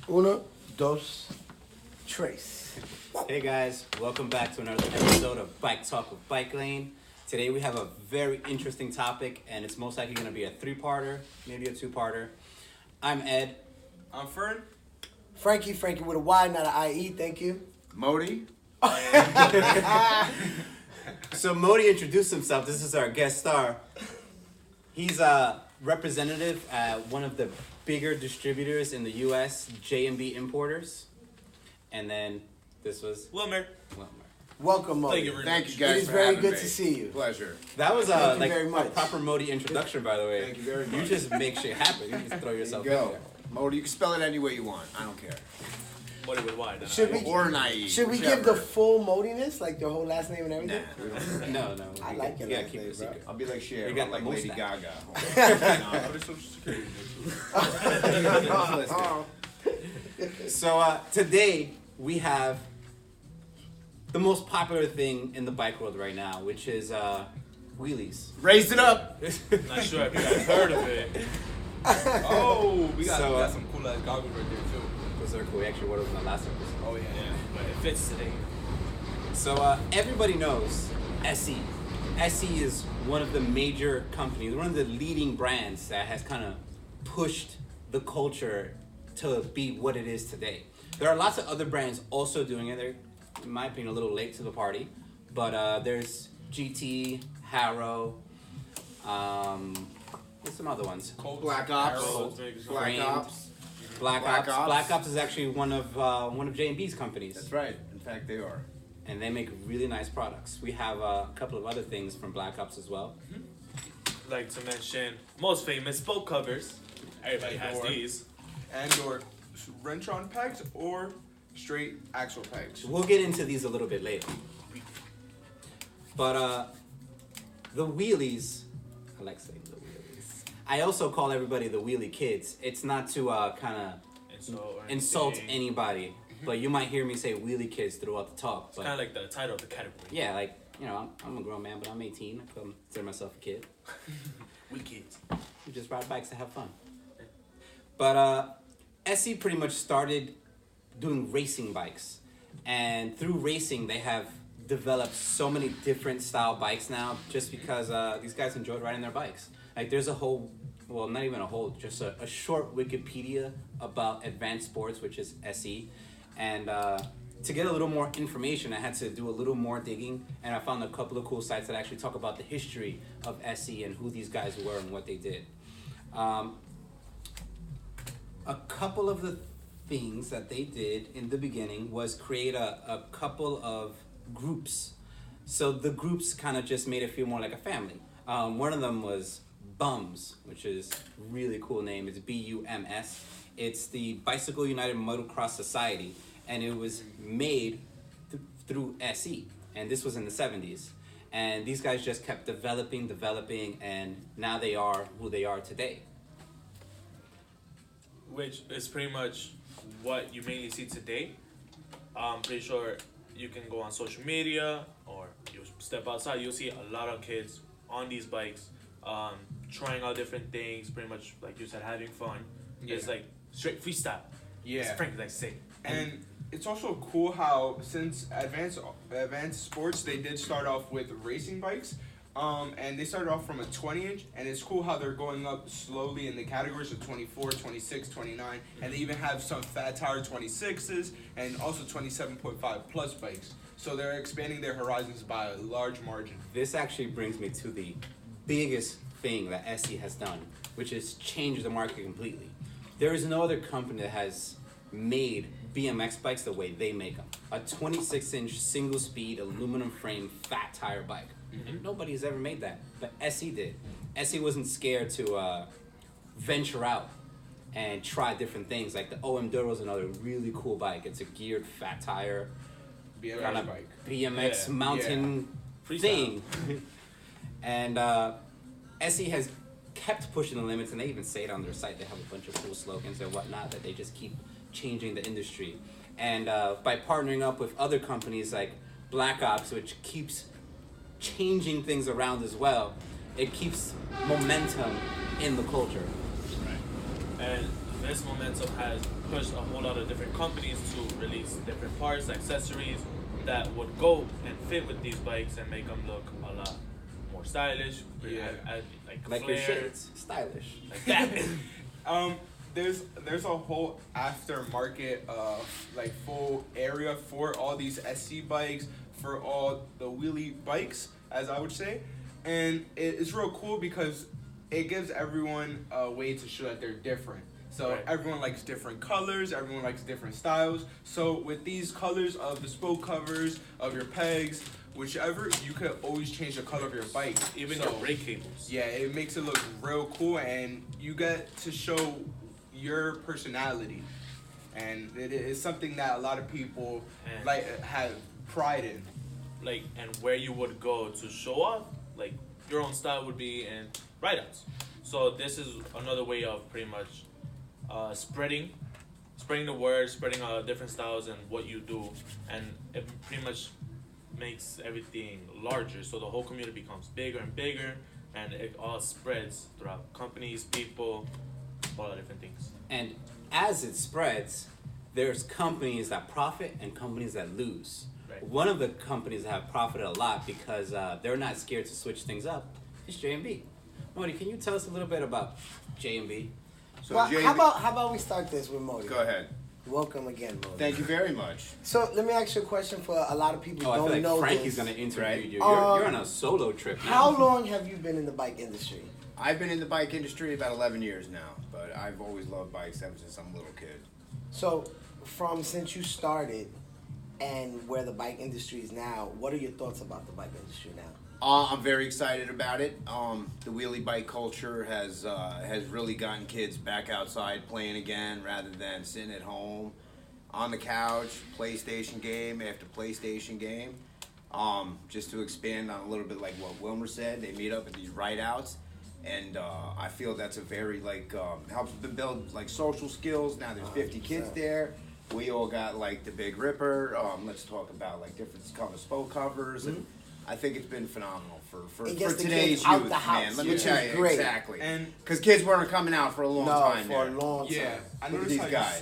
Uno, dos, tres. Hey guys, welcome back to another episode of Bike Talk with Bike Lane. Today we have a very interesting topic, and it's most likely going to be a three-parter, maybe a two-parter. I'm Ed. I'm Fern. Frankie with a Y, not an IE, thank you. Modi. So Modi introduced himself. This is our guest star. He's a representative at one of the bigger distributors in the U.S., J&B Importers. And then this was Wilmer. Welcome, Modi. Thank you It guys is for very having good me. to see you. Pleasure. That was Thank you like very a much. proper Modi introduction, by the way. Thank you very You much. just make shit happen. You just throw yourself in Go. there. Modi, you can spell it any way you want. I don't care. Modi with Y. Should we Or naive. Should we give the full Modiness, like the whole last name and everything? No. I like your You gotta last keep name, it bro. secret. I'll be like Cher. You got like the Lady mustache. Gaga. So today we have the most popular thing in the bike world right now, which is wheelies. Raise it up. Not sure if you guys heard of it. Oh, We got, So, we got some cool ass goggles right there too. Those are cool. We actually wore those in the last episode. Oh yeah. But it fits today. So everybody knows SE. SE is one of the major companies, one of the leading brands that has kind of pushed the culture to be what it is today. There are lots of other brands also doing it. They're, in my opinion, a little late to the party. But there's GT, Harrow, what's some other ones? Black Ops. Black Framed. Ops. Black Black Ops. Ops. Black Ops is actually one of J&B's companies. That's right. In fact, they are. And they make really nice products. We have a couple of other things from Black Ops as well. Like to mention most famous boat covers. Everybody has Or- these. and or wrench-on pegs or straight axle pegs. We'll get into these a little bit later. But the wheelies, I like saying the wheelies. I also call everybody the wheelie kids. It's not to kind of insult anybody, but you might hear me say wheelie kids throughout the talk. It's But kind of like the title of the category. yeah, like, you know, I'm a grown man, but I'm 18. I consider myself a kid. We kids. We just ride bikes to have fun. But SE pretty much started doing racing bikes. And through racing, they have developed so many different style bikes now just because these guys enjoyed riding their bikes. Like there's a whole, well, not even a whole, just a short Wikipedia about advanced sports, which is SE. And to get a little more information, I had to do a little more digging, and I found a couple of cool sites that actually talk about the history of SE and who these guys were and what they did. A couple of the things that they did in the beginning was create a couple of groups. So the groups kind of just made it feel more like a family. One of them was BUMS, which is a really cool name. It's BUMS. It's the Bicycle United Motocross Society, and it was made through SE, and this was in the 70s. And these guys just kept developing, and now they are who they are today. Which is pretty much what you mainly see today. I'm pretty sure you can go on social media or you step outside, you'll see a lot of kids on these bikes, trying out different things, pretty much like you said, having fun. It's like straight freestyle. Yeah. As Frank like to say. And it's also cool how since advanced sports, they did start off with racing bikes. And they started off from a 20-inch, and it's cool how they're going up slowly in the categories of 24, 26, 29, and they even have some fat tire 26s and also 27.5 plus bikes. So they're expanding their horizons by a large margin. This actually brings me to the biggest thing that SE has done, which is change the market completely. There is no other company that has made BMX bikes the way they make them. A 26-inch single-speed aluminum frame fat tire bike. Nobody's ever made that, but SE did. SE wasn't scared to venture out and try different things. Like the OM Duro is another really cool bike. It's a geared fat tire, BMX kind of bike. BMX Yeah. mountain Freestyle. thing. And SE has kept pushing the limits, and they even say it on their site. They have a bunch of cool slogans and whatnot that they just keep changing the industry. And by partnering up with other companies like Black Ops, which keeps changing things around as well, it keeps momentum in the culture. And this momentum has pushed a whole lot of different companies to release different parts, accessories that would go and fit with these bikes and make them look a lot more stylish. Yeah. Like your shades, stylish. like that. There's a whole aftermarket like full area for all these SC bikes, for all the wheelie bikes, as I would say, and it's real cool because it gives everyone a way to show that they're different. So Right. everyone likes different colors, everyone likes different styles. So with these colors of the spoke covers, of your pegs, whichever, you could always change the color of your bike. Even So, your brake cables. yeah, it makes it look real cool, and you get to show your personality, and it is something that a lot of people And- like have pride in. Like, and where you would go to show off, like your own style would be in ride-outs. So this is another way of pretty much spreading the word, spreading different styles and what you do, and it pretty much makes everything larger. So the whole community becomes bigger and bigger, and it all spreads throughout companies, people, all the different things. And as it spreads, there's companies that profit and companies that lose. Right. One of the companies that have profited a lot because they're not scared to switch things up is J&B. Modi, can you tell us a little bit about J&B? So Well, JB, how about we start this with Modi? go ahead. Welcome again, Modi. Thank you very much. So let me ask you a question for a lot of people Oh, I who feel don't like know Frankie's this. going to interview Right. you. You're on a solo trip now. How long have you been in the bike industry? I've been in the bike industry about 11 years now, but I've always loved bikes ever since I'm a little kid. So, since you started and where the bike industry is now, what are your thoughts about the bike industry now? I'm very excited about it. The wheelie bike culture has really gotten kids back outside playing again, rather than sitting at home on the couch, PlayStation game after PlayStation game. Just to expand on a little bit like what Wilmer said, they meet up at these ride-outs, and I feel that's a very helps them build like social skills. Now there's 50 kids 100%. there. We all got like the Big Ripper. Let's talk about like different color spoke covers, and I think it's been phenomenal for It gets the today's kids out youth, the house, man. Let me which tell is you great. exactly, And because kids weren't coming out for a long time. for there. a long time. yeah, I Look at noticed these how guys.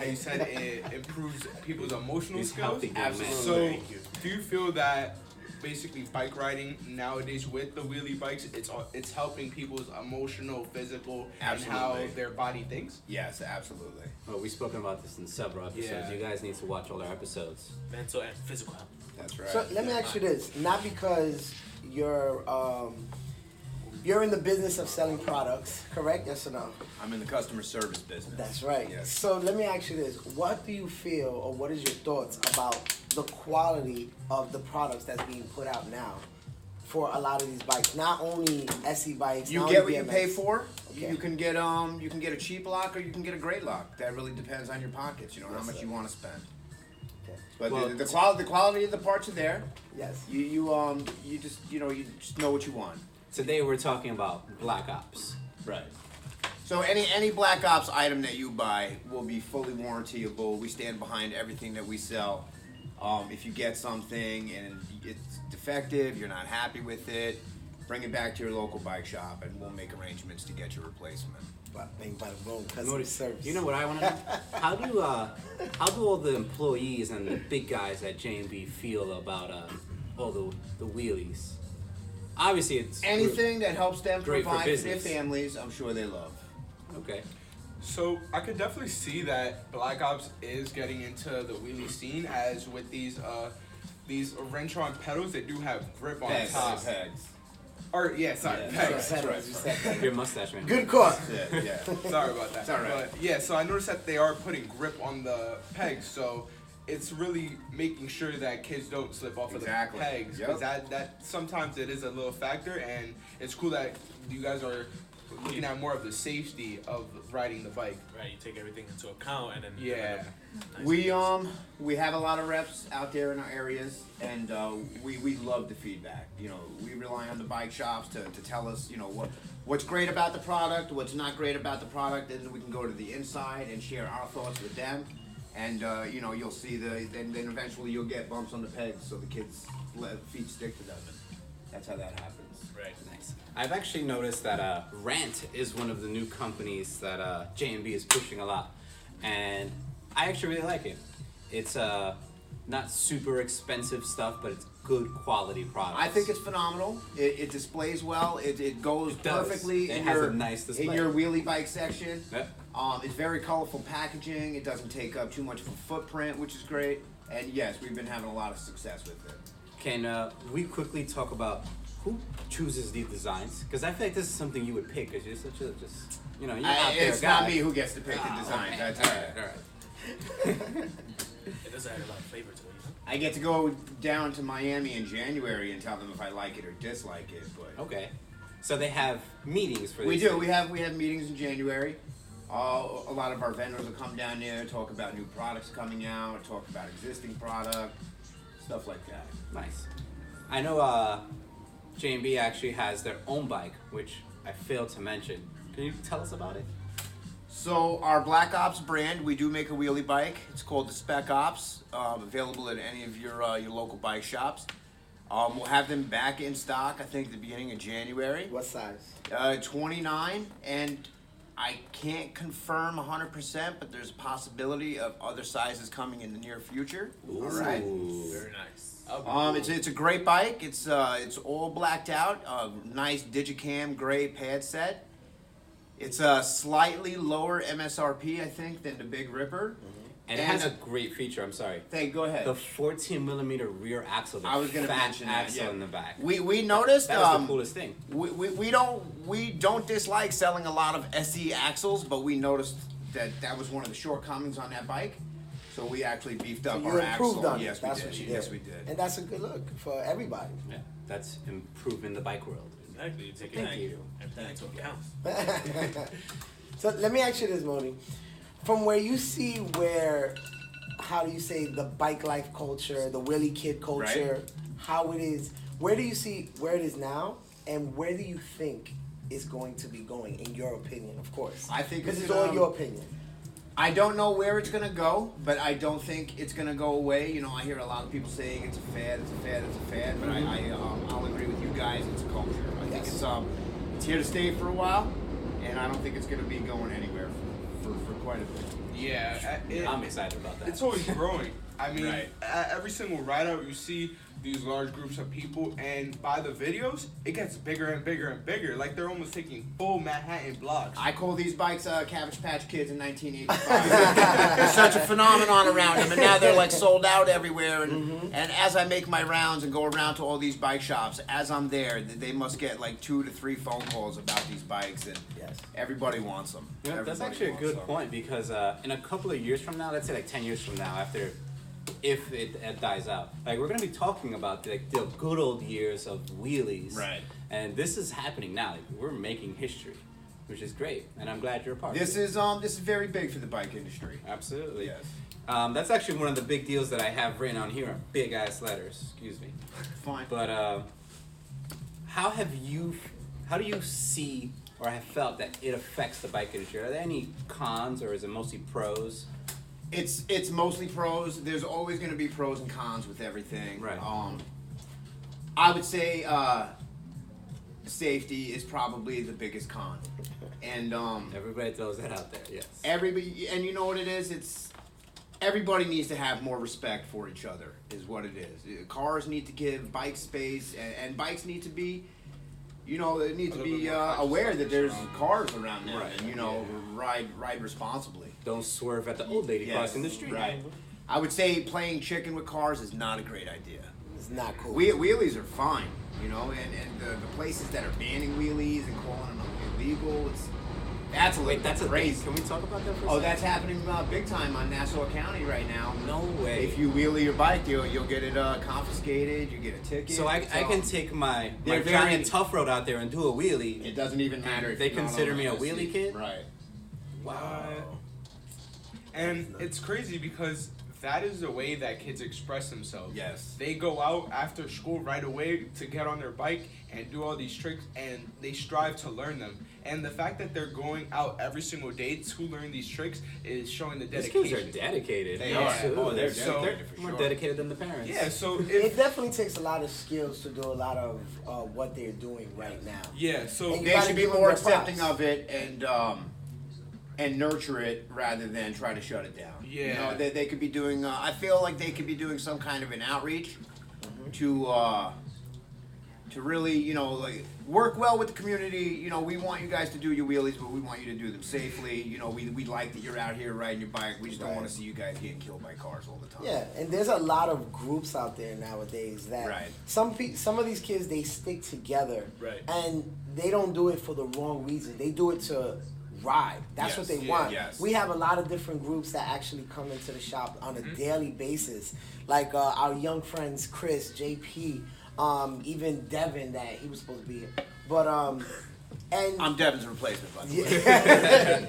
you said it improves people's emotional He's skills. healthy, young man. Absolutely. So, Thank you. do you feel that basically bike riding nowadays with the wheelie bikes, it's helping people's emotional, physical, and how Absolutely. their body thinks? Yes, absolutely. Well, we've spoken about this in several episodes. Yeah. You guys need to watch all our episodes. Mental and physical health. That's right. So let me ask you this: not because you're in the business of selling products, correct? Yes or no? I'm in the customer service business. That's right. Yes. So let me ask you this: what do you feel, or what is your thoughts about the quality of the products that's being put out now for a lot of these bikes? Not only SE bikes. You not get only what you pay BMX. for. Okay. You can get a cheap lock or you can get a great lock. That really depends on your pockets. You know how Yes, much sir. you want to spend. Okay. But Well, the quality of the parts are there. Yes. You just know what you want. Today we're talking about Black Ops. Right. So any Black Ops item that you buy will be fully warrantyable. We stand behind everything that we sell. If you get something and it's defective, you're not happy with it, bring it back to your local bike shop and we'll make arrangements to get your replacement. Bang, bada boom, customer Notice- service. You know what I want to know? How do all the employees and the big guys at J&B feel about all the wheelies? Obviously, it's Anything that helps them Great for provide for their business. families, I'm sure they love. Okay. So I could definitely see that Black Ops is getting into the wheelie scene, as with these wrench-on pedals that do have grip on Pegs, top. pegs. Or yeah, sorry, Yeah, pegs. that's right. Pedals, you said that. Your mustache man. Good call. Yeah, yeah. Sorry about that. It's all right. But yeah, so I noticed that they are putting grip on the pegs, so it's really making sure that kids don't slip off Exactly. of the pegs. Yep. Because that sometimes it is a little factor, and it's cool that you guys are looking at more of the safety of riding the bike. Right, you take everything into account and then Yeah. We have a lot of reps out there in our areas, and we love the feedback. You know, we rely on the bike shops to tell us, you know, what's great about the product, what's not great about the product, and then we can go to the inside and share our thoughts with them. And you know, you'll see then eventually you'll get bumps on the pegs, so the kids let feet stick to them. That's how that happens. Right. Nice. I've actually noticed that Rant is one of the new companies that J&B is pushing a lot, and I actually really like it. It's not super expensive stuff, but it's good quality products. I think it's phenomenal. It displays well. It goes It does. perfectly It in has your a nice display. in your wheelie bike section. Yep. It's very colorful packaging. It doesn't take up too much of a footprint, which is great. And yes, we've been having a lot of success with it. Can we quickly talk about who chooses these designs? Because I feel like this is something you would pick, because you're such a you're out there It's guy. not me who gets to pick the Oh, design. okay. That's all it. right. It does add a lot of flavor to it, I get to go down to Miami in January and tell them if I like it or dislike it. But Okay. So they have meetings for we these do. things. We have meetings in January. A lot of our vendors will come down there, talk about new products coming out, talk about existing product, stuff like that. Nice. I know J&B actually has their own bike, which I failed to mention. Can you tell us about it? So our Black Ops brand, we do make a wheelie bike. It's called the Spec Ops. Available at any of your local bike shops. We'll have them back in stock, I think, at the beginning of January. What size? 29, and I can't confirm 100%, but there's a possibility of other sizes coming in the near future. All right. Ooh. Very nice. It's a great bike. It's all blacked out. Nice Digicam gray pad set. It's a slightly lower MSRP, I think, than the Big Ripper. And it has a great feature, I'm sorry. Go ahead. The 14mm rear axle, the I was gonna fat mention that, axle yeah. in the back. We noticed That's the coolest thing. we don't dislike selling a lot of SE axles, but we noticed that was one of the shortcomings on that bike. So we actually beefed up So you our axle. improved on it. Yes, That's we what did. you did. Yes, we did. And that's a good look for everybody. Yeah, that's improving the bike world. Exactly. You take Thank you. everything into account. So let me ask you this, Moni. From where you see how do you say, the bike life culture, the Willie kid culture, how it is, where do you see where it is now, and where do you think it's going to be going, in your opinion, of course? I think This it's is all gonna- your opinion. I don't know where it's gonna go, but I don't think it's gonna go away. You know, I hear a lot of people saying it's a fad, it's a fad, it's a fad, but I'll agree with you guys. It's a culture. I think it's here to stay for a while, and I don't think it's gonna be going anywhere for quite a bit. Yeah, I'm excited about that. it's always growing. I mean, Right. at every single ride out, you see these large groups of people, and by the videos, it gets bigger and bigger and bigger. Like they're almost taking full Manhattan blocks. I call these bikes Cabbage Patch Kids in 1985. There's such a phenomenon around them, and now they're like sold out everywhere. And as I make my rounds and go around to all these bike shops, as I'm there, they must get like 2 to 3 phone calls about these bikes, and Yes. everybody wants them. Yeah, that's Everybody actually a wants good them. point, because in a couple of years from now, let's say like 10 years from now, if it dies out, like we're gonna be talking about the good old years of wheelies, Right. And this is happening now. Like, we're making history, which is great, and I'm glad you're a part This of it. is very big for the bike industry. Absolutely. Yes. That's actually one of the big deals that I have written on here in big ass letters. Excuse me. Fine. But how do you see or have felt that it affects the bike industry? Are there any cons, or is it mostly pros? It's mostly pros. There's always going to be pros and cons with everything. Right. I would say safety is probably the biggest con, and Everybody throws that out there. Yes. everybody, and you know what it is. It's everybody needs to have more respect for each other. Is what it is. Cars need to give bikes space, and bikes need to be. You know, they need A to little be bit more conscious aware of that there's surroundings. cars around them, Right. and you know, ride responsibly. Don't swerve at the old lady Yes, crossing the street. Right. I would say playing chicken with cars is not a great idea. It's not cool. Wheelies are fine, you know, and the places that are banning wheelies and calling them illegal, that's a Wait, that's a crazy. thing. Can we talk about that for a Oh, second? that's happening big time on Nassau County right now. No way. If you wheelie your bike, you'll get it confiscated. You get a ticket. So I can take my They're giant very- tough road out there and do a wheelie. It doesn't even matter. If They you're not consider on me a SC. wheelie kid? Right. Wow. And it's crazy because that is the way that kids express themselves. Yes. They go out after school right away to get on their bike and do all these tricks, and they strive to learn them. and the fact that they're going out every single day to learn these tricks is showing the These dedication. kids are dedicated. They Yeah. are. Absolutely. Oh, they're So- dedicated for more sure. dedicated than the parents. Yeah, so It definitely takes a lot of skills to do a lot of what they're doing right now. so And you They gotta should be give them more their accepting props. of it and nurture it rather than try to shut it down. You Yeah. know, they could be doing. I feel like they could be doing some kind of an outreach to really, you know, like work well with the community. You know, we want you guys to do your wheelies, but we want you to do them safely. You know, we like that you're out here riding your bike. We just don't Right. want to see you guys getting killed by cars all the time. Yeah, and there's a lot of groups out there nowadays that Right. some of these kids they stick together, Right. and they don't do it for the wrong reason. They do it to ride. That's what Yes, they yeah, want. yes. We have a lot of different groups that actually come into the shop on a daily basis, like our young friends Chris, JP, even Devin that he was supposed to be here, but and I'm Devin's replacement, by the way. yeah.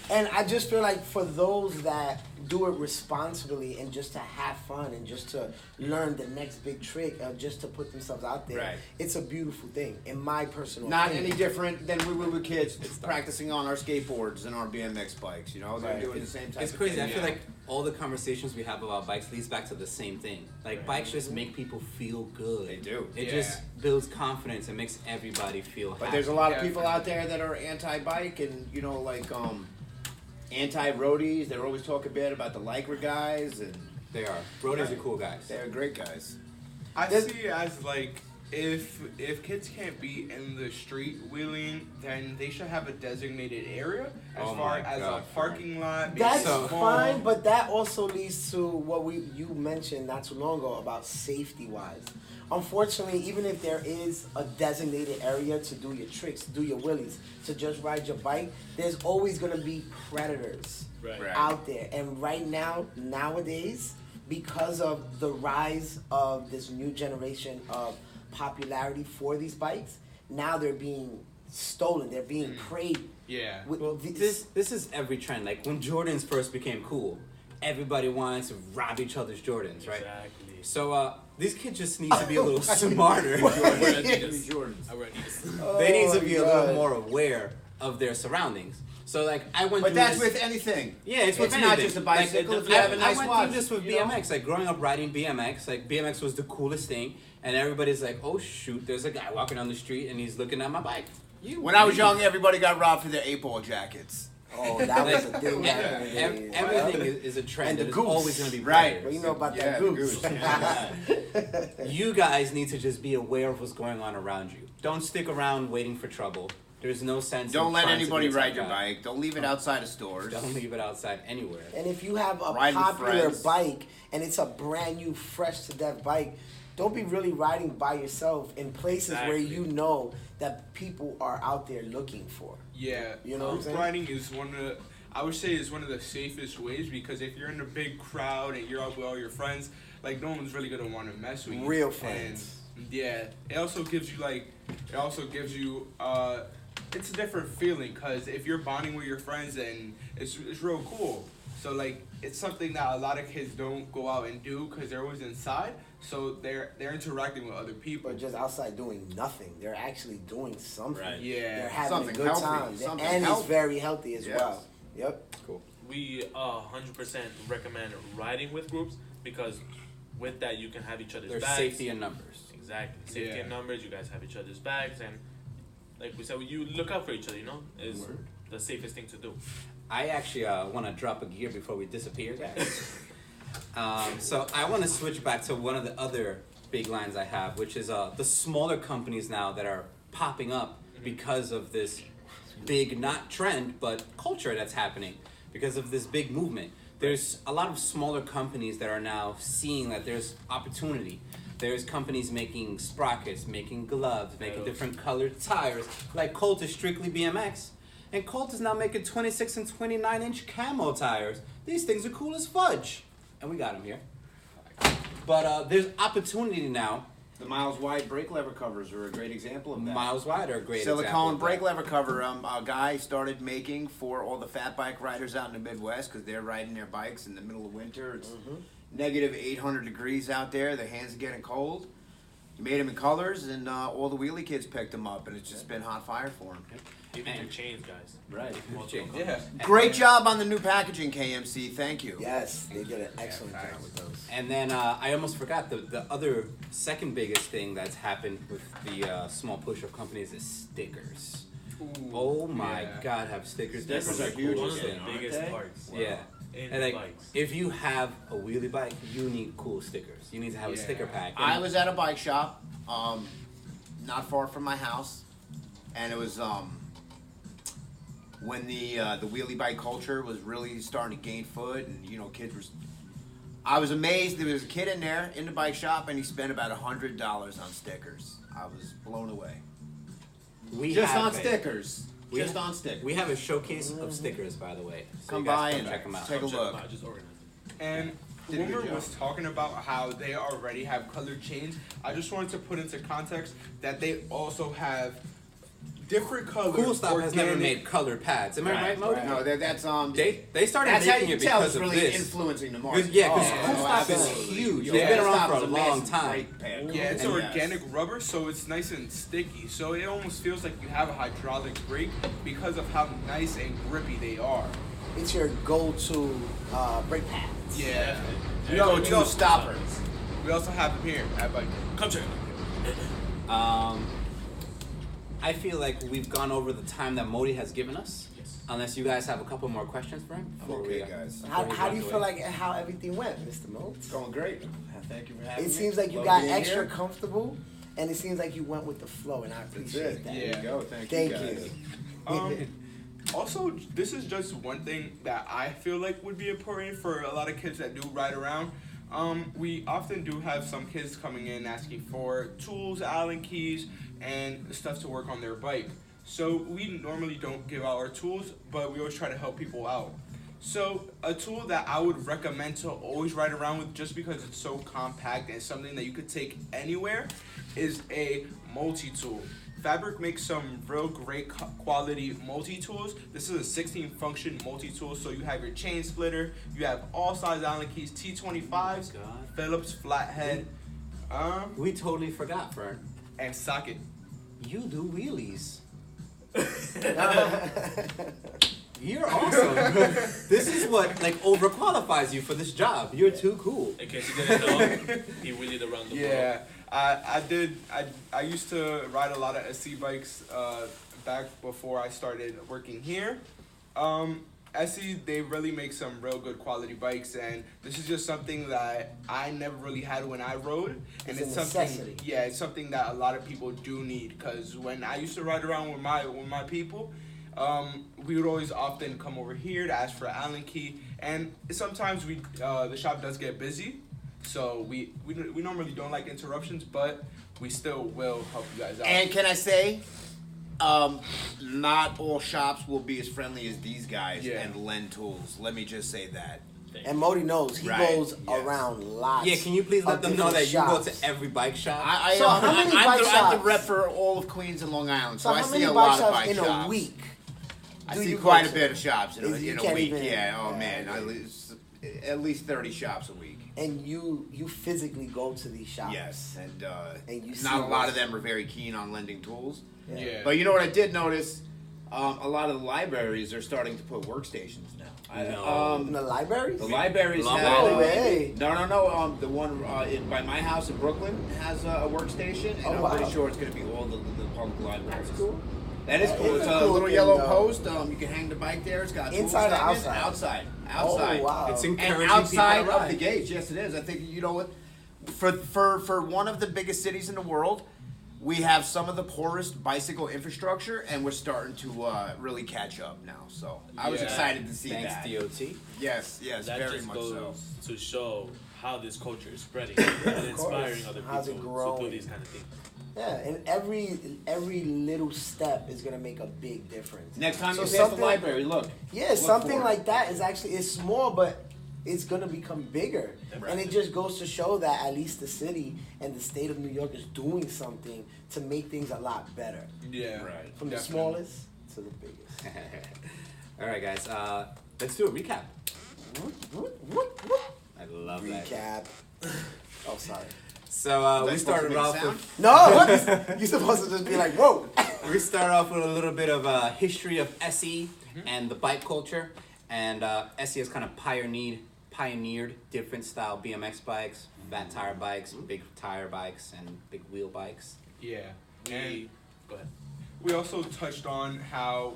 And I just feel like for those that do it responsibly and just to have fun and just to learn the next big trick or just to put themselves out there, Right. it's a beautiful thing, in my personal Not opinion. any different than we were kids practicing on our skateboards and our BMX bikes. You know, they're Right. doing the same type It's of crazy. thing. I feel like all the conversations we have about bikes leads back to the same thing. Like bikes just make people feel good. They do. It Yeah. just builds confidence and makes everybody feel But happy. there's a lot of Yeah. people out there that are anti-bike and, you know, like anti-roadies. They're always talking bad about the Lycra guys, and They are. Roadies are cool guys. they're great guys. I There's- see it as like if kids can't be in the street wheeling, then they should have a designated area as Oh far my as God, a parking lot. That's So- fine, but that also leads to what you mentioned not too long ago about safety wise. Unfortunately, even if there is a designated area to do your tricks, do your wheelies, to just ride your bike, there's always gonna be predators Right. Right. out there. And right now, nowadays, because of the rise of this new generation of popularity for these bikes, now they're being stolen. They're being preyed. Yeah. With Well, this is every trend. Like when Jordans first became cool, everybody wanted to rob each other's Jordans, right? Exactly. So these kids just need to be a little smarter. I wear Adidas. Jordans. I wear Adidas. They need Oh, to be a God. little more aware of their surroundings. So like I went But through that's this, with anything. yeah, it's with not anything. just a bicycle. Like, if you have a nice I went watch, through this with you know? BMX. Like growing up riding BMX, like BMX was the coolest thing, and everybody's like, "Oh shoot, there's a guy walking down the street and he's looking at my bike." When I was young, everybody got robbed for their 8-ball jackets. Oh, that was Like, a thing back in the ev- day. everything is a trend, And the and it's goose. always going to be Right. predators. Well, you know about Yeah, that the goose. goose. You guys need to just be aware of what's going on around you. Don't stick around waiting for trouble. There's no sense. Don't in let trying to anybody be a tough ride your guy. bike. Don't leave it outside of stores. Don't leave it outside anywhere. And if you have a Ride with popular friends. bike and it's a brand new, fresh to death bike, don't be really riding by yourself in places where Exactly. you know that people are out there looking for. Yeah, You know what I'm group saying? riding is one of the, I would say is one of the safest ways because if you're in a big crowd and you're out with all your friends, like no one's really gonna want to mess with you. Real friends. And, yeah, it also gives you it's a different feeling because if you're bonding with your friends then it's real cool. So like it's something that a lot of kids don't go out and do because they're always inside. So they're interacting with other people. Or just outside doing nothing. They're actually doing something. Right. Yeah. They're having Something a good healthy. time. Something And it's healthy. very healthy as Yes. well. Yep. Cool. We 100% recommend riding with groups because with that you can have each other's There's backs. safety in numbers. Exactly. Safety Yeah. in numbers. You guys have each other's backs, and like we said, you look out for each other. You know, is the safest thing to do. I actually want to drop a gear before we disappear, guys. So I want to switch back to one of the other big lines I have, which is the smaller companies now that are popping up because of this big, not trend, but culture that's happening because of this big movement. There's a lot of smaller companies that are now seeing that there's opportunity. There's companies making sprockets, making gloves, making different colored tires. Like Colt is strictly BMX. And Colt is now making 26 and 29-inch camo tires. These things are cool as fudge. And we got them here. But there's opportunity now. The miles wide brake lever covers are a great example of that. Miles wide are a great example Silicone of brake that. lever cover. A guy started making for all the fat bike riders out in the Midwest because they're riding their bikes in the middle of winter. It's negative 800 degrees out there. Their hands are getting cold. He made them in colors, and all the wheelie kids picked them up, and it's just been hot fire for him. Even your chains, guys. Right. Multiple Chains. colors. Yeah. Great job on the new packaging, KMC. Thank you. Yes, they did an excellent job with those. And then I almost forgot the other second biggest thing that's happened with the small push of companies is stickers. Oh my Yeah. God, have stickers. Stickers That's are the huge coolest One of thing. the aren't biggest they? parts. Yeah. In And like, bikes. if you have a wheelie bike, you need cool stickers. You need to have a Yeah. sticker pack. I was at a bike shop, not far from my house, and it was when the wheelie bike culture was really starting to gain foot, and kids were. I was amazed. There was a kid in there in the bike shop, and he spent about $100 on stickers. I was blown away. we Just have on a- stickers. we Just ha- on stickers. We have a showcase of stickers, by the way. So Come you guys by come and check them out. take a Check them look. out, just organize it. And Did a good Boomer job. was talking about how they already have colored chains. I just wanted to put into context that they also have different colors. Cool Stop has never organic- made colored pads. Am I right, Mo? No, that's They started That's how making you it tell because it's of really this. influencing the market. Yeah, because Oh, Cool Stop is absolutely. huge. Yeah, They've been Cool around Stop for is a long massive time. brake pad. Yeah, it's And organic rubber, so it's nice and sticky. So it almost feels like you have a hydraulic brake because of how nice and grippy they are. It's your go-to brake pads. Yeah. Go-to stoppers. We also have them here at Bike. Come check. I feel like we've gone over the time that Modi has given us. Yes. Unless you guys have a couple more questions for him. I'm okay, guys. How do you feel like how everything went, Mr. Moats? Going great. Thank you for having It me. seems like you Love got being extra here. comfortable, and it seems like you went with the flow, and I That's appreciate it. that. There Yeah. you go. Thank Thank you, guys. you. Also, this is just one thing that I feel like would be important for a lot of kids that do ride around. We often do have some kids coming in asking for tools, Allen keys, and stuff to work on their bike. So we normally don't give out our tools, but we always try to help people out. So a tool that I would recommend to always ride around with, just because it's so compact and something that you could take anywhere, is a multi-tool. Fabric makes some real great quality multi-tools. This is a 16 function multi-tool, so you have your chain splitter, you have all size Allen keys, T25s, God. Phillips flathead, We totally forgot, Fern. and socket. You do wheelies. You're awesome. This is what like overqualifies you for this job. You're too cool. In case you didn't know, he wheelied around the Yeah, I did. I used to ride a lot of SC bikes back before I started working here. SC, they really make some real good quality bikes, and this is just something that I never really had when I rode, and It's a something. necessity. Yeah, it's something that a lot of people do need, because when I used to ride around with my people, we would always often come over here to ask for an Allen key, and sometimes the shop does get busy. So we normally don't like interruptions, but we still will help you guys out. And can I say, not all shops will be as friendly as these guys Yeah. and lend tools. Let me just say that. And Modi knows he Right, goes yes. around lots. Yeah, can you please let of them know that different you go shops. to every bike shop? So how many bike I'm the shops? rep for all of Queens and Long Island, so, So I how see many a bike lot of shops bike in shops. a week? I do see you quite go a to? bit of shops in You a can't week. even- Yeah, oh yeah. man, at least 30 shops a week. And you physically go to these shops. Yes, and And you see not a lot what's- of them are very keen on lending tools. Yeah. But you know what I did notice? A lot of the libraries are starting to put workstations now. In the libraries? The libraries Long have. No way. No. The one by my house in Brooklyn has a workstation, and Oh, I'm wow. pretty sure it's going to be all the public libraries. That's cool. That is That cool. is It's a a cool little thing, yellow though. post. You can hang the bike there. It's got tools Inside or hanging. outside? Outside. Oh, wow. It's And encouraging outside people to of the ride. gates, yes, it is. I think you know what, for one of the biggest cities in the world, we have some of the poorest bicycle infrastructure, and we're starting to really catch up now. So I was Yeah. excited to see Thanks, that. DOT. Yes, That very just much goes so. to show how this culture is spreading and inspiring other How's it people to growing? do these kind of things. Yeah, and every little step is gonna make a big difference. Next time So you pass the something- library, look. Yeah, Look something for it. like that is actually it's small, but it's gonna become bigger, Right. and it just goes to show that at least the city and the state of New York is doing something to make things a lot better, Yeah. Right. from the Definitely. smallest to the biggest. All right, guys. Let's do a recap. Whoop, whoop, whoop, whoop. I love that. Recap. Oh, sorry. So we That's supposed to started make off sound? with No, you're supposed to just be like, whoa. we started off with a little bit of a history of SE and the bike culture, and SE has kind of pioneered different style BMX bikes, fat tire bikes, big tire bikes, and big wheel bikes. Yeah. We And go ahead. we also touched on how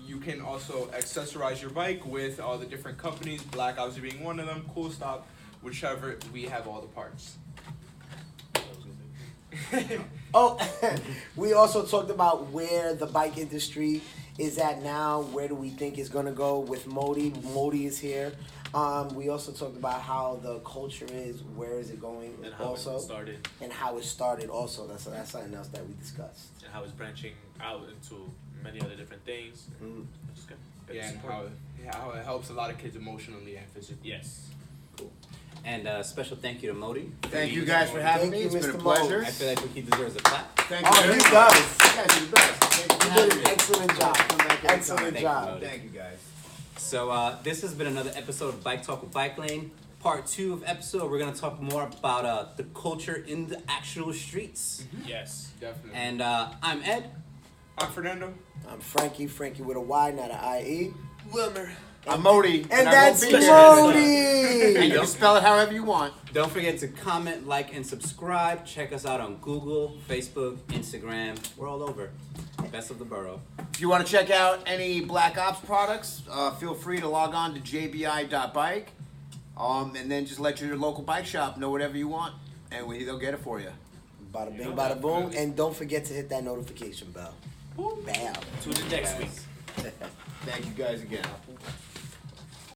you can also accessorize your bike with all the different companies, Black Ops being one of them, Cool Stop, whichever, we have all the parts. Oh, we also talked about where the bike industry is at now. Where do we think it's gonna go with Modi? Modi is here. We also talked about how the culture is. Where is it going? And how also it started, and how it started. Also, that's something else that we discussed. and how it's branching out into many other different things. Mm. Which is good. Good Yeah, and support. how it helps a lot of kids emotionally and physically. Yes. And special thank you to Modi. Thank you guys for having Thank me. you, It's been a Mr. pleasure. I feel like he deserves a clap. Thank you Oh, very he much. does. You guys are the best. Thank you for You did having an me. excellent job. Come back anytime. Excellent Thank you, job. Modi. Thank you, guys. So this has been another episode of Bike Talk with Bike Lane. Part 2 of episode, we're gonna talk more about the culture in the actual streets. Yes. Definitely. And I'm Ed. I'm Fernando. I'm Frankie with a Y, not an I-E. Wilmer. I'm Modi. And I that's won't be here. Modi! And you can spell it however you want. Don't forget to comment, like, and subscribe. Check us out on Google, Facebook, Instagram. We're all over. Best of the borough. If you want to check out any Black Ops products, feel free to log on to jbi.bike. And then just let your local bike shop know whatever you want, and they'll get it for you. Bada bing, bada boom. And don't forget to hit that notification bell. Bam. Tune in next week. Thank you guys again.